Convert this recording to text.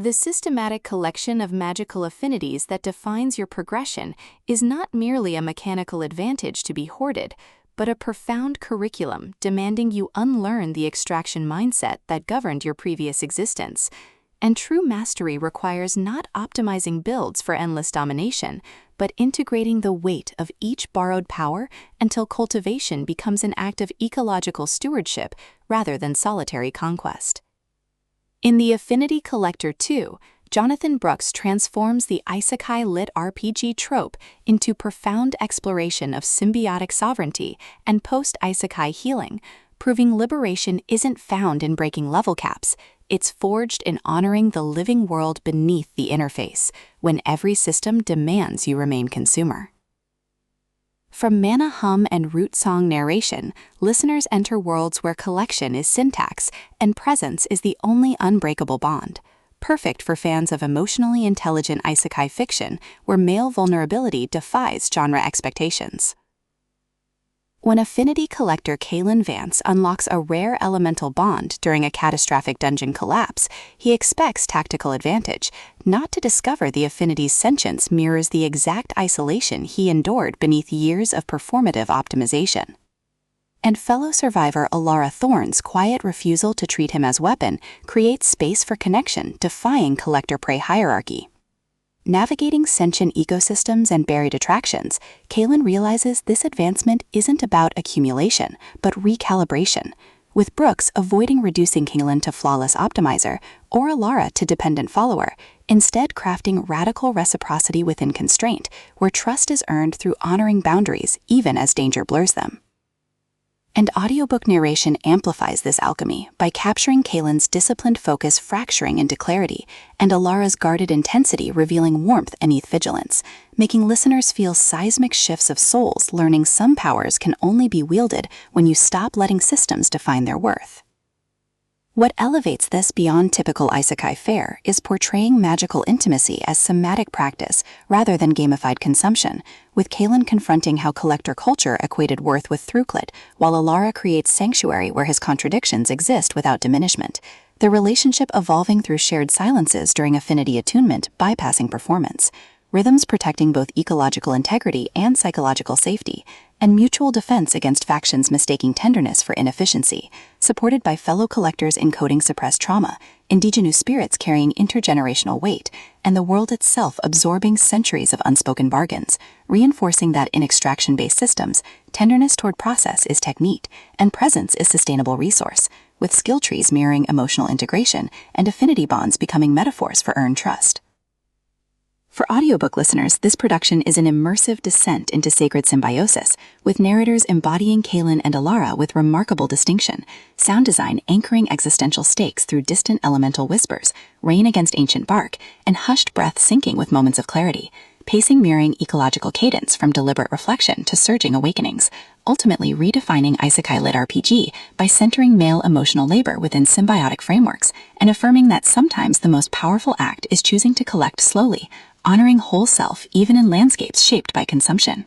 The systematic collection of magical affinities that defines your progression is not merely a mechanical advantage to be hoarded, but a profound curriculum demanding you unlearn the extraction mindset that governed your previous existence. And true mastery requires not optimizing builds for endless domination, but integrating the weight of each borrowed power until cultivation becomes an act of ecological stewardship rather than solitary conquest. In the Affinity Collector 2, Jonathan Brooks transforms the Isekai LitRPG trope into profound exploration of symbiotic sovereignty and post-isekai healing, proving liberation isn't found in breaking level caps. It's forged in honoring the living world beneath the interface, when every system demands you remain consumer. From mana hum and root song narration, listeners enter worlds where collection is syntax and presence is the only unbreakable bond, perfect for fans of emotionally intelligent isekai fiction where male vulnerability defies genre expectations. When Affinity Collector Kalen Vance unlocks a rare elemental bond during a catastrophic dungeon collapse, he expects tactical advantage, not to discover the Affinity's sentience mirrors the exact isolation he endured beneath years of performative optimization. And fellow survivor Alara Thorne's quiet refusal to treat him as weapon creates space for connection, defying collector-prey hierarchy. Navigating sentient ecosystems and buried attractions, Kalen realizes this advancement isn't about accumulation, but recalibration, with Brooks avoiding reducing Kalen to flawless optimizer or Alara to dependent follower, instead crafting radical reciprocity within constraint, where trust is earned through honoring boundaries even as danger blurs them. And audiobook narration amplifies this alchemy by capturing Kalen's disciplined focus fracturing into clarity and Alara's guarded intensity revealing warmth beneath vigilance, making listeners feel seismic shifts of souls learning some powers can only be wielded when you stop letting systems define their worth. What elevates this beyond typical isekai fare is portraying magical intimacy as somatic practice rather than gamified consumption, with Kalen confronting how collector culture equated worth with throughput, while Alara creates sanctuary where his contradictions exist without diminishment, the relationship evolving through shared silences during affinity attunement bypassing performance, rhythms protecting both ecological integrity and psychological safety, and mutual defense against factions mistaking tenderness for inefficiency, supported by fellow collectors encoding suppressed trauma, indigenous spirits carrying intergenerational weight, and the world itself absorbing centuries of unspoken bargains, reinforcing that in extraction-based systems, tenderness toward process is technique, and presence is sustainable resource, with skill trees mirroring emotional integration and affinity bonds becoming metaphors for earned trust. For audiobook listeners, this production is an immersive descent into sacred symbiosis, with narrators embodying Kalen and Alara with remarkable distinction, sound design anchoring existential stakes through distant elemental whispers, rain against ancient bark, and hushed breath syncing with moments of clarity, pacing mirroring ecological cadence from deliberate reflection to surging awakenings, ultimately redefining Isekai LitRPG by centering male emotional labor within symbiotic frameworks and affirming that sometimes the most powerful act is choosing to collect slowly, honoring whole self even in landscapes shaped by consumption.